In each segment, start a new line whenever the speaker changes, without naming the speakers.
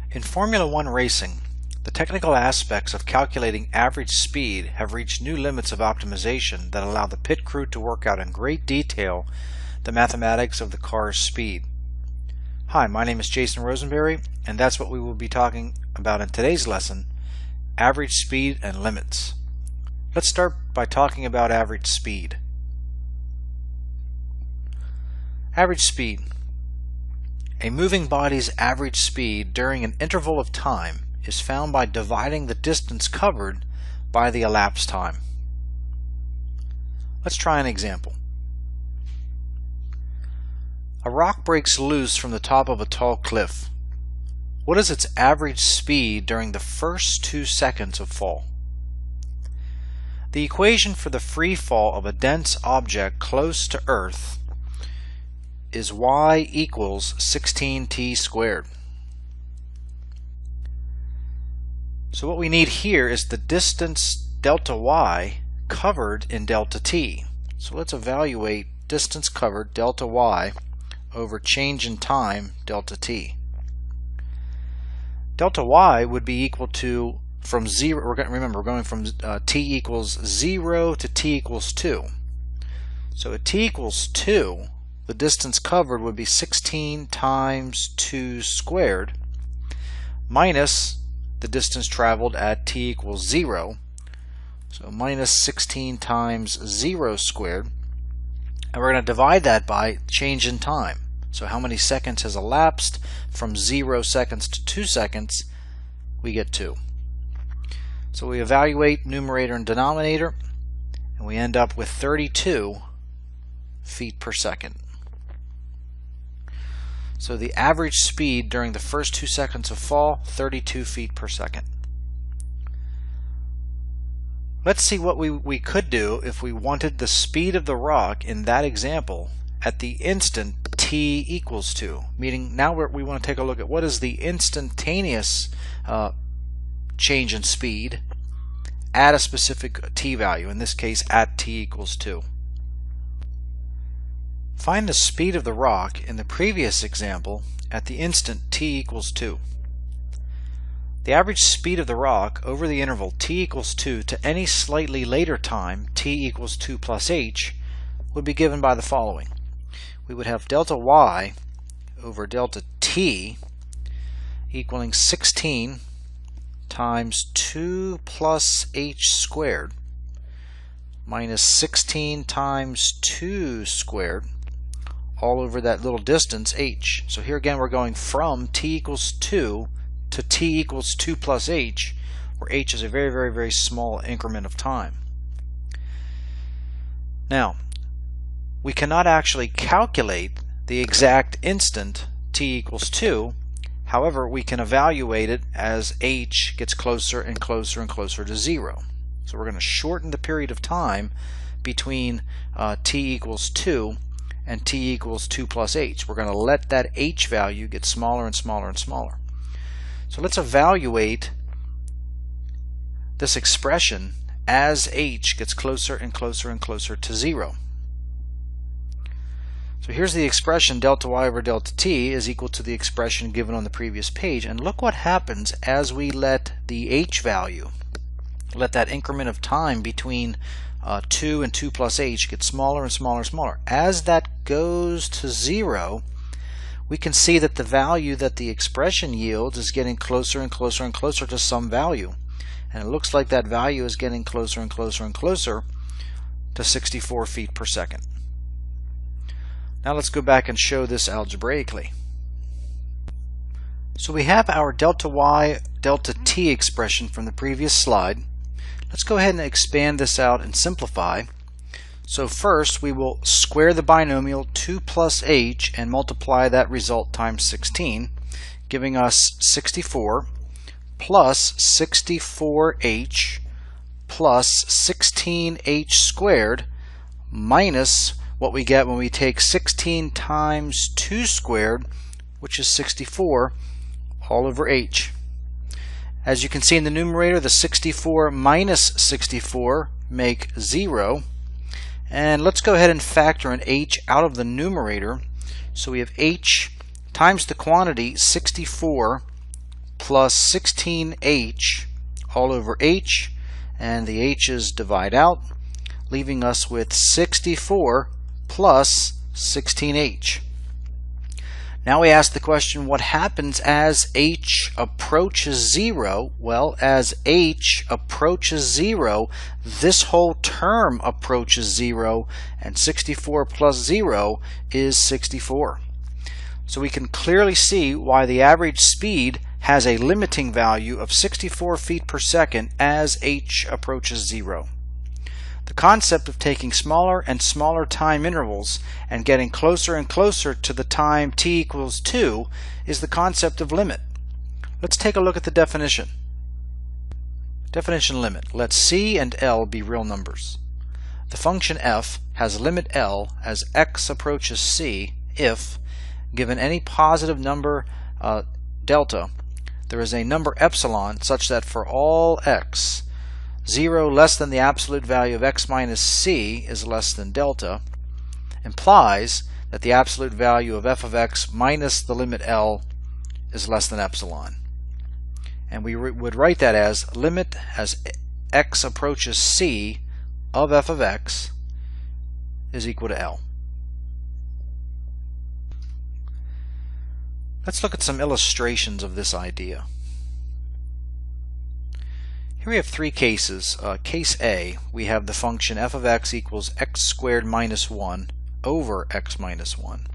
In Formula One racing, the technical aspects of calculating average speed have reached new limits of optimization that allow the pit crew to work out in great detail the mathematics of the car's speed. Hi, my name is Jason Rosenberry, and that's what we will be talking about in today's lesson, average speed and limits. Let's start by talking about average speed. Average speed. A moving body's average speed during an interval of time is found by dividing the distance covered by the elapsed time. Let's try an example. A rock breaks loose from the top of a tall cliff. What is its average speed during the first 2 seconds of fall? The equation for the free fall of a dense object close to Earth is y equals 16t squared. So what we need here is the distance delta y covered in delta t. So let's evaluate distance covered delta y over change in time delta t. Delta y would be equal to, from 0, we're going from t equals 0 to t equals 2. So at t equals 2, the distance covered would be 16 times 2 squared minus the distance traveled at t equals 0. So minus 16 times 0 squared. And we're going to divide that by change in time. So how many seconds has elapsed from 0 seconds to 2 seconds? We get 2. So we evaluate numerator and denominator, and we end up with 32 feet per second. So the average speed during the first 2 seconds of fall, 32 feet per second. Let's see what we could do if we wanted the speed of the rock in that example at the instant t equals 2. Meaning now we want to take a look at what is the instantaneous change in speed at a specific t value, in this case at t equals 2. Find the speed of the rock in the previous example at the instant t equals 2. The average speed of the rock over the interval t equals 2 to any slightly later time t equals 2 plus h would be given by the following. We would have delta y over delta t equaling 16 times 2 plus h squared minus 16 times 2 squared all over that little distance h. So here again we're going from t equals 2 to t equals 2 plus h, where h is a very, very, very small increment of time. Now, we cannot actually calculate the exact instant t equals 2. However, we can evaluate it as h gets closer and closer and closer to 0. So we're going to shorten the period of time between t equals 2 and t equals 2 plus h. We're going to let that h value get smaller and smaller and smaller. So let's evaluate this expression as h gets closer and closer and closer to 0. So here's the expression delta y over delta t is equal to the expression given on the previous page, and look what happens as we let the h value, let that increment of time between 2 and 2 plus h get smaller and smaller and smaller. As that goes to 0, we can see that the value that the expression yields is getting closer and closer and closer to some value. And it looks like that value is getting closer and closer and closer to 64 feet per second. Now let's go back and show this algebraically. So we have our delta y, delta t expression from the previous slide. Let's go ahead and expand this out and simplify. So first we will square the binomial 2 plus h and multiply that result times 16, giving us 64 plus 64h plus 16h squared minus what we get when we take 16 times 2 squared, which is 64, all over h. As you can see in the numerator, the 64 minus 64 make 0. And let's go ahead and factor an h out of the numerator. So we have h times the quantity 64 plus 16h all over h, and the h's divide out, leaving us with 64 plus 16h. Now we ask the question, what happens as h approaches 0? Well, as h approaches 0, this whole term approaches 0, and 64 plus 0 is 64. So we can clearly see why the average speed has a limiting value of 64 feet per second as h approaches 0. The concept of taking smaller and smaller time intervals and getting closer and closer to the time t equals 2 is the concept of limit. Let's take a look at the definition. Definition limit. Let c and l be real numbers. The function f has limit L as x approaches c if, given any positive number delta, there is a number epsilon such that for all x, 0 less than the absolute value of x minus c is less than delta, implies that the absolute value of f of x minus the limit L is less than epsilon. And we would write that as limit as x approaches c of f of x is equal to L. Let's look at some illustrations of this idea. Here we have three cases. Case A, we have the function f of x equals x squared minus 1 over x minus 1.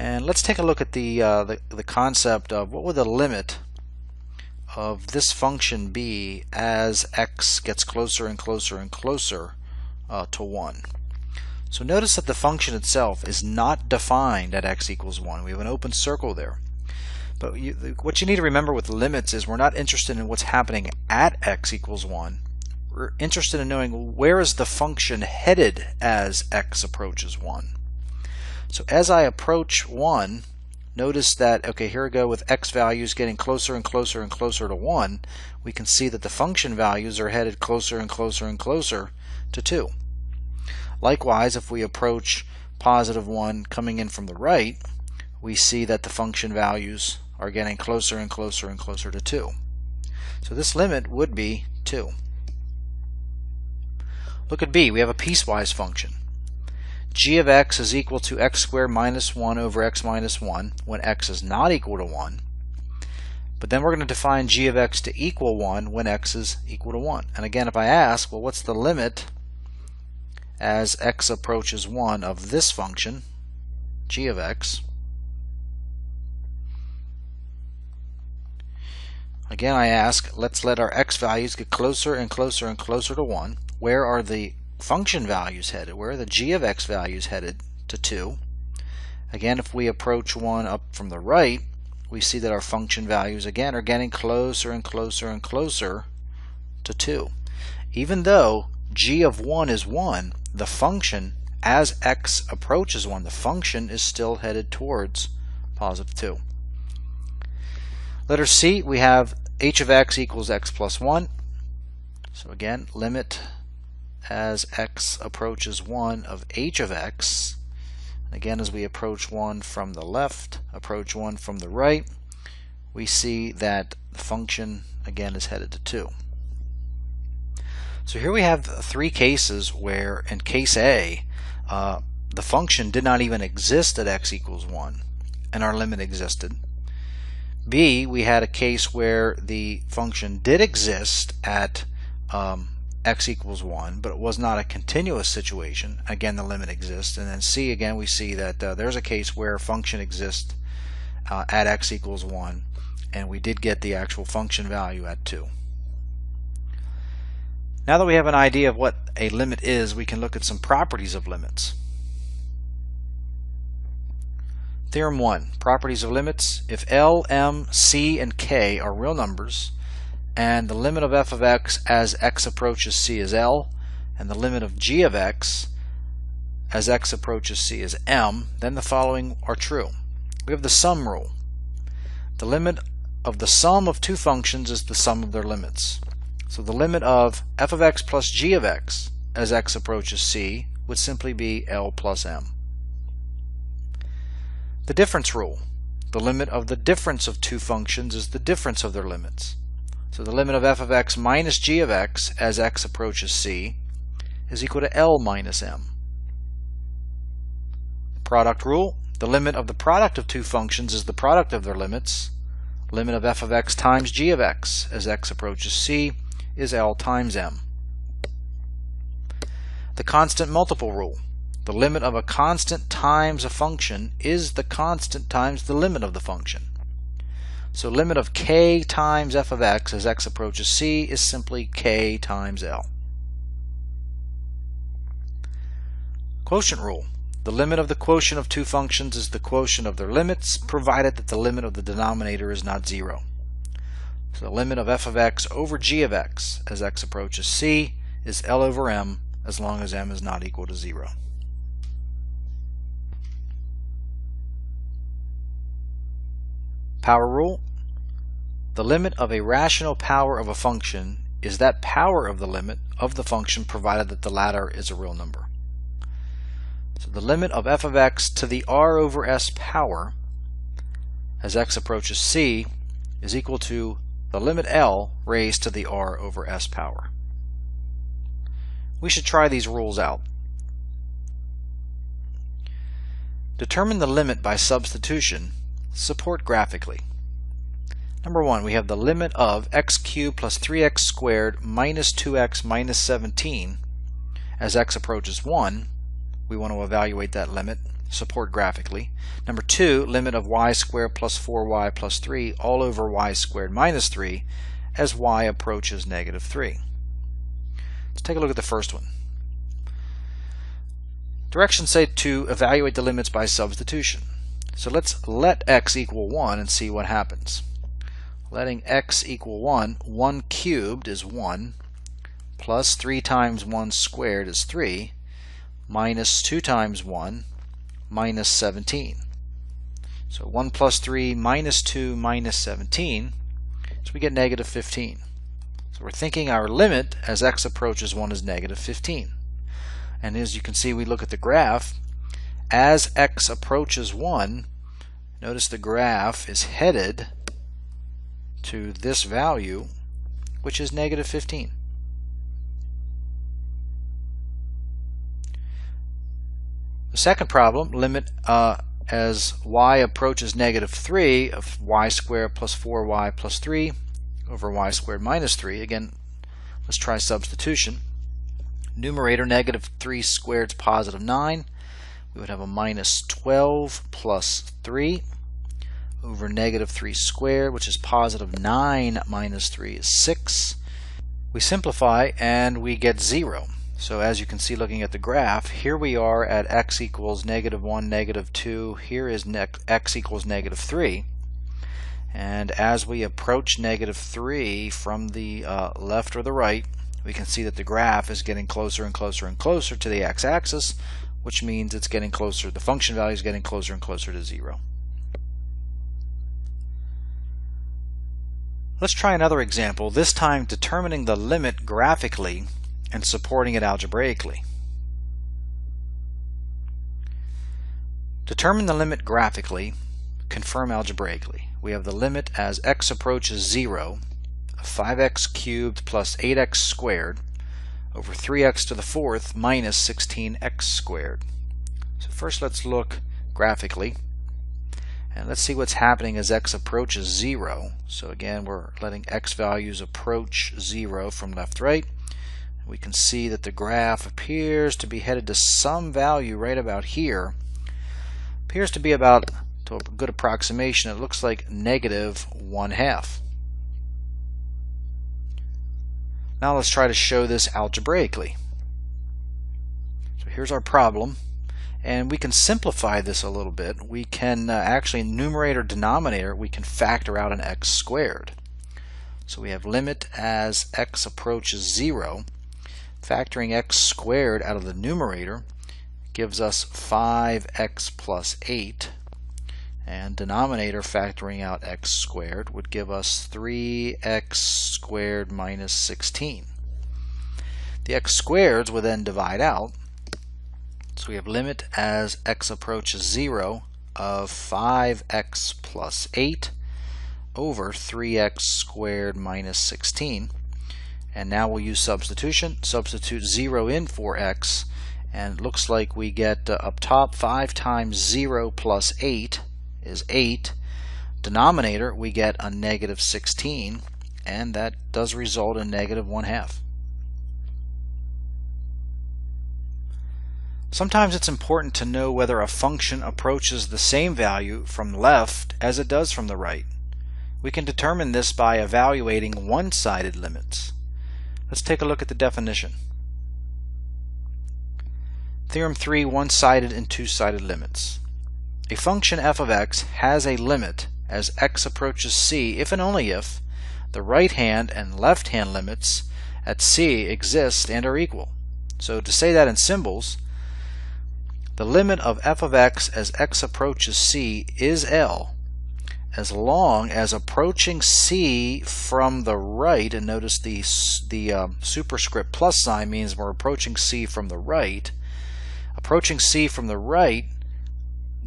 And let's take a look at the concept of what would the limit of this function be as x gets closer and closer and closer to 1. So notice that the function itself is not defined at x equals 1. We have an open circle there. But what you need to remember with limits is we're not interested in what's happening at x equals 1. We're interested in knowing where is the function headed as x approaches 1. So as I approach 1, notice that, okay, here we go with x values getting closer and closer and closer to 1. We can see that the function values are headed closer and closer and closer to 2. Likewise, if we approach positive 1 coming in from the right, we see that the function values are getting closer and closer and closer to 2. So this limit would be 2. Look at B. We have a piecewise function. G of x is equal to x squared minus 1 over x minus 1 when x is not equal to 1. But then we're going to define g of x to equal 1 when x is equal to 1. And again, if I ask, well, what's the limit as x approaches 1 of this function, g of x? Again, I ask, let's let our x values get closer and closer and closer to 1. Where are the function values headed? Where are the g of x values headed? To 2. Again, if we approach 1 up from the right, we see that our function values again are getting closer and closer and closer to 2. Even though g of 1 is 1, the function, as x approaches 1, the function is still headed towards positive 2. Letter C, we have h of x equals x plus 1. So again, limit as x approaches 1 of h of x. Again, as we approach 1 from the left, approach 1 from the right, we see that the function again is headed to 2. So here we have three cases where in case A, the function did not even exist at x equals 1 and our limit existed. B, we had a case where the function did exist at x equals 1, but it was not a continuous situation. Again, the limit exists. And then C, again, we see that there's a case where a function exists at x equals 1, and we did get the actual function value at 2. Now that we have an idea of what a limit is, we can look at some properties of limits. Theorem 1, properties of limits. If L, M, C, and K are real numbers, and the limit of f of x as x approaches c is L, and the limit of g of x as x approaches c is M, then the following are true. We have the sum rule. The limit of the sum of two functions is the sum of their limits. So the limit of f of x plus g of x as x approaches c would simply be L plus M. The difference rule. the limit of the difference of two functions is the difference of their limits. So the limit of f of x minus g of x as x approaches c is equal to L minus m. Product rule, the limit of the product of two functions is the product of their limits. Limit of f of x times g of x as x approaches c is L times m. The constant multiple rule, the limit of a constant times a function is the constant times the limit of the function. So limit of k times f of x as x approaches c is simply k times L. Quotient rule. The limit of the quotient of two functions is the quotient of their limits, provided that the limit of the denominator is not 0. So the limit of f of x over g of x as x approaches c is L over m as long as m is not equal to 0. Power rule. The limit of a rational power of a function is that power of the limit of the function provided that the latter is a real number. So the limit of f of x to the r over s power as x approaches c is equal to the limit L raised to the r over s power. We should try these rules out. Determine the limit by substitution. Support graphically. Number 1, we have the limit of x cubed plus 3x squared minus 2x minus 17 as x approaches 1. We want to evaluate that limit. Support graphically. Number 2, limit of y squared plus 4y plus 3 all over y squared minus 3 as y approaches negative 3. Let's take a look at the first one. Directions say to evaluate the limits by substitution. So let's let x equal 1 and see what happens. Letting x equal 1, 1 cubed is 1, plus 3 times 1 squared is 3, minus 2 times 1, minus 17. So 1 plus 3 minus 2 minus 17, so we get negative 15. So we're thinking our limit as x approaches 1 is negative 15. And as you can see, we look at the graph. As x approaches 1, notice the graph is headed to this value, which is negative 15. The second problem, limit as y approaches negative 3 of y squared plus 4y plus 3 over y squared minus 3. Again, let's try substitution. Numerator, negative 3 squared is positive 9. We would have a minus 12 plus 3 over negative 3 squared, which is positive 9 minus 3 is 6. We simplify and we get 0. So as you can see looking at the graph, here we are at x equals negative 1, negative 2. Here is x equals negative 3. And as we approach negative 3 from the left or the right, we can see that the graph is getting closer and closer and closer to the x-axis, which means it's getting closer, the function value is getting closer and closer to 0. Let's try another example, this time determining the limit graphically and supporting it algebraically. Determine the limit graphically, confirm algebraically. We have the limit as x approaches 0 of 5x cubed plus 8x squared over 3x to the fourth minus 16x squared. So first let's look graphically. And let's see what's happening as x approaches 0. So again, we're letting x values approach 0 from left to right. We can see that the graph appears to be headed to some value right about here. Appears to be about, to a good approximation, it looks like negative 1/2. Now let's try to show this algebraically. So here's our problem. And we can simplify this a little bit. We can actually, numerator denominator, we can factor out an x squared. So we have limit as x approaches 0. Factoring x squared out of the numerator gives us 5x plus 8. And denominator factoring out x squared would give us 3x squared minus 16. The x squareds would then divide out. So we have limit as x approaches 0 of 5x plus 8 over 3x squared minus 16. And now we'll use substitution. Substitute 0 in for x, and it looks like we get up top 5 times 0 plus 8 is 8. Denominator, we get a negative 16, and that does result in negative 1/2. Sometimes it's important to know whether a function approaches the same value from the left as it does from the right. We can determine this by evaluating one-sided limits. Let's take a look at the definition. Theorem 3, one-sided and two-sided limits. A function f of x has a limit as x approaches c if and only if the right-hand and left-hand limits at c exist and are equal. So to say that in symbols, the limit of f of x as x approaches c is L as long as approaching c from the right, and notice the superscript plus sign means we're approaching c from the right. Approaching c from the right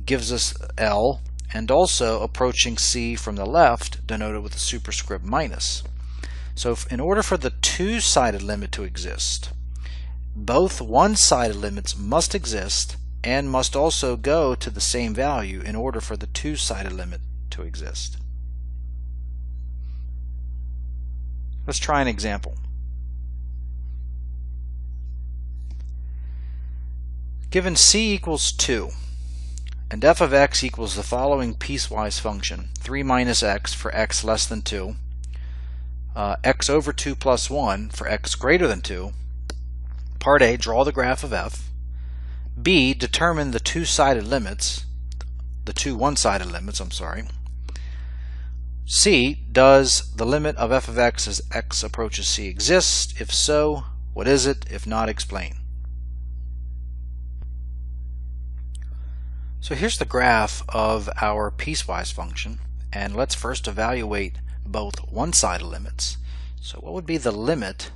gives us L, and also approaching c from the left denoted with the superscript minus. So in order for the two-sided limit to exist, both one-sided limits must exist and must also go to the same value in order for the two-sided limit to exist. Let's try an example. Given c equals 2 and f of x equals the following piecewise function, 3 minus x for x less than 2, x over 2 plus 1 for x greater than 2, part A, draw the graph of f. B, determine the two-sided limits, the two one-sided limits, I'm sorry. C, does the limit of f of x as x approaches c exist? If so, what is it? If not, explain. So here's the graph of our piecewise function, and let's first evaluate both one-sided limits. So what would be the limit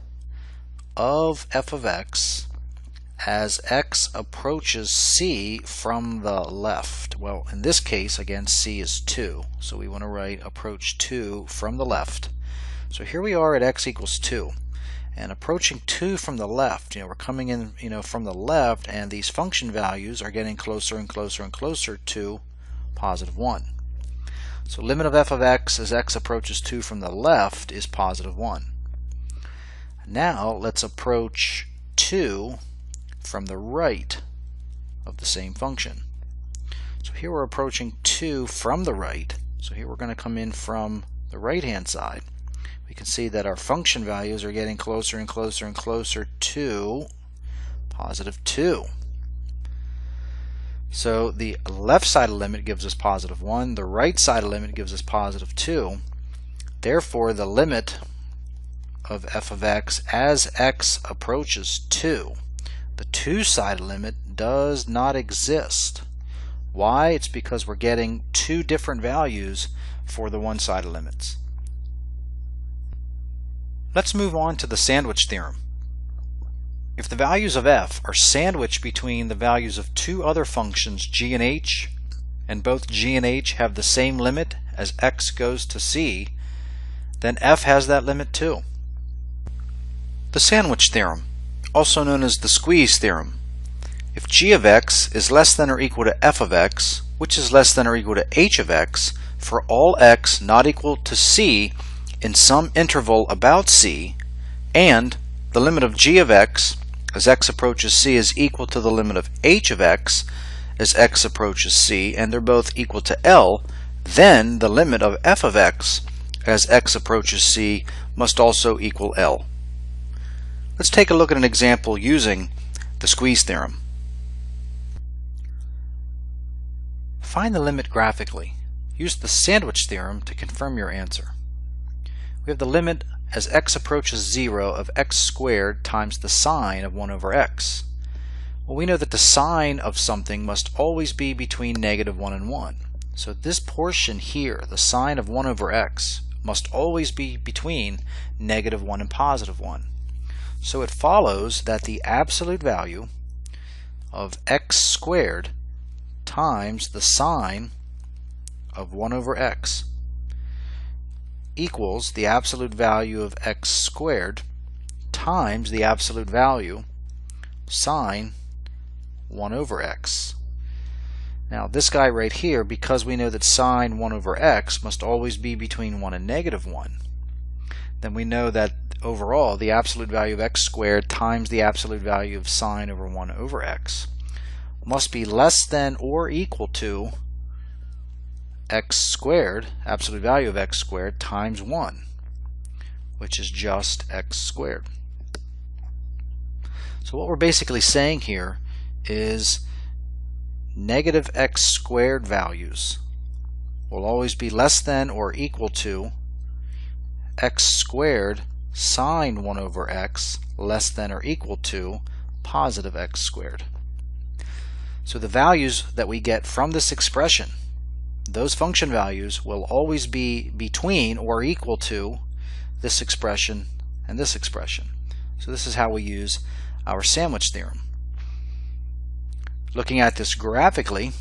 of f of x as x approaches c from the left? Well, in this case, again, c is 2, so we want to write approach 2 from the left. So here we are at x equals 2, and approaching 2 from the left, we're coming in from the left, and these function values are getting closer and closer and closer to positive 1. So limit of f of x as x approaches 2 from the left is positive 1. Now let's approach 2 from the right of the same function. So here we're approaching 2 from the right. So here we're going to come in from the right hand side. We can see that our function values are getting closer and closer and closer to positive 2. So the left side of the limit gives us positive 1, the right side of the limit gives us positive 2. Therefore the limit of f of x as x approaches 2, the two-sided limit, does not exist. Why? It's because we're getting two different values for the one-sided limits. Let's move on to the sandwich theorem. If the values of f are sandwiched between the values of two other functions g and h, and both g and h have the same limit as x goes to c, then f has that limit too. The sandwich theorem, also known as the squeeze theorem. If g of x is less than or equal to f of x, which is less than or equal to h of x, for all x not equal to c in some interval about c, and the limit of g of x as x approaches c is equal to the limit of h of x as x approaches c, and they're both equal to L, then the limit of f of x as x approaches c must also equal L. Let's take a look at an example using the squeeze theorem. Find the limit graphically. Use the sandwich theorem to confirm your answer. We have the limit as x approaches 0 of x squared times the sine of 1 over x. Well, we know that the sine of something must always be between negative 1 and 1. So this portion here, the sine of 1 over x, must always be between negative 1 and positive 1. So it follows that the absolute value of x squared times the sine of 1 over x equals the absolute value of x squared times the absolute value sine 1 over x. Now this guy right here, because we know that sine 1 over x must always be between 1 and negative 1, then we know that overall the absolute value of x squared times the absolute value of sine over 1 over x must be less than or equal to x squared, absolute value of x squared, times 1, which is just x squared. So what we're basically saying here is negative x squared values will always be less than or equal to x squared sine 1 over x less than or equal to positive x squared. So the values that we get from this expression, those function values, will always be between or equal to this expression and this expression. So this is how we use our sandwich theorem. Looking at this graphically,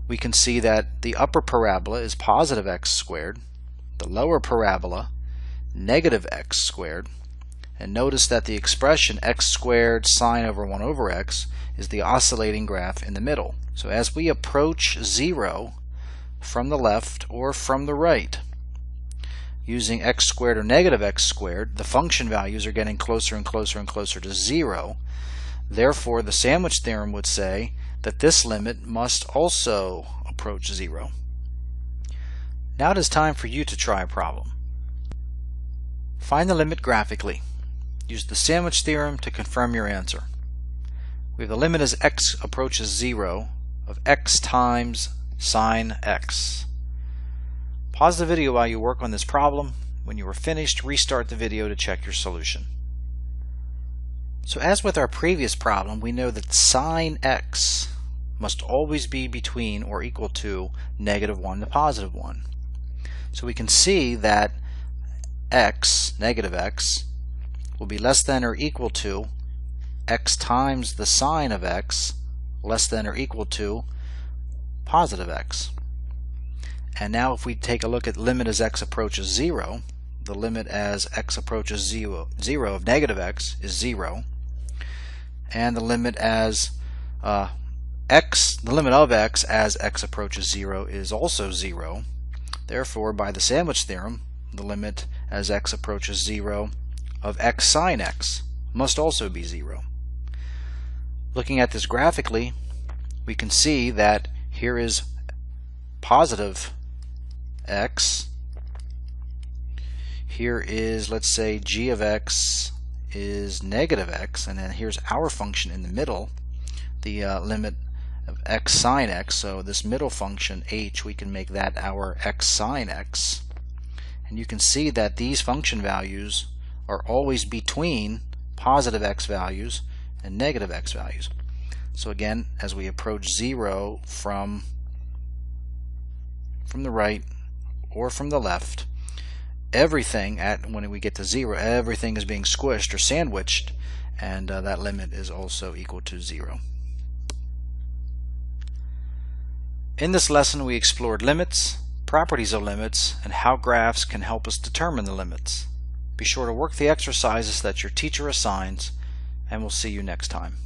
we can see that the upper parabola is positive x squared, the lower parabola negative x squared, and notice that the expression x squared sine over 1 over x is the oscillating graph in the middle. So as we approach 0 from the left or from the right, using x squared or negative x squared, the function values are getting closer and closer and closer to 0. Therefore, the sandwich theorem would say that this limit must also approach 0. Now it is time for you to try a problem. Find the limit graphically. Use the sandwich theorem to confirm your answer. We have the limit as x approaches 0 of x times sine x. Pause the video while you work on this problem. When you are finished, restart the video to check your solution. So as with our previous problem, we know that sine x must always be between or equal to negative 1 to positive 1. So we can see that x, negative x, will be less than or equal to x times the sine of x less than or equal to positive x. And now if we take a look at limit as x approaches 0, the limit as x approaches 0 of negative x is 0, and the limit as the limit of x as x approaches 0 is also 0. Therefore, by the sandwich theorem, the limit as x approaches 0 of x sine x must also be 0. Looking at this graphically, we can see that here is positive x. Here is, let's say, g of x is negative x, and then here's our function in the middle, the limit of x sine x. So this middle function h, we can make that our x sine x. And you can see that these function values are always between positive x values and negative x values. So again, as we approach 0 from the right or from the left, everything when we get to 0, everything is being squished or sandwiched, and that limit is also equal to 0. In this lesson, we explored limits, properties of limits, and how graphs can help us determine the limits. Be sure to work the exercises that your teacher assigns, and we'll see you next time.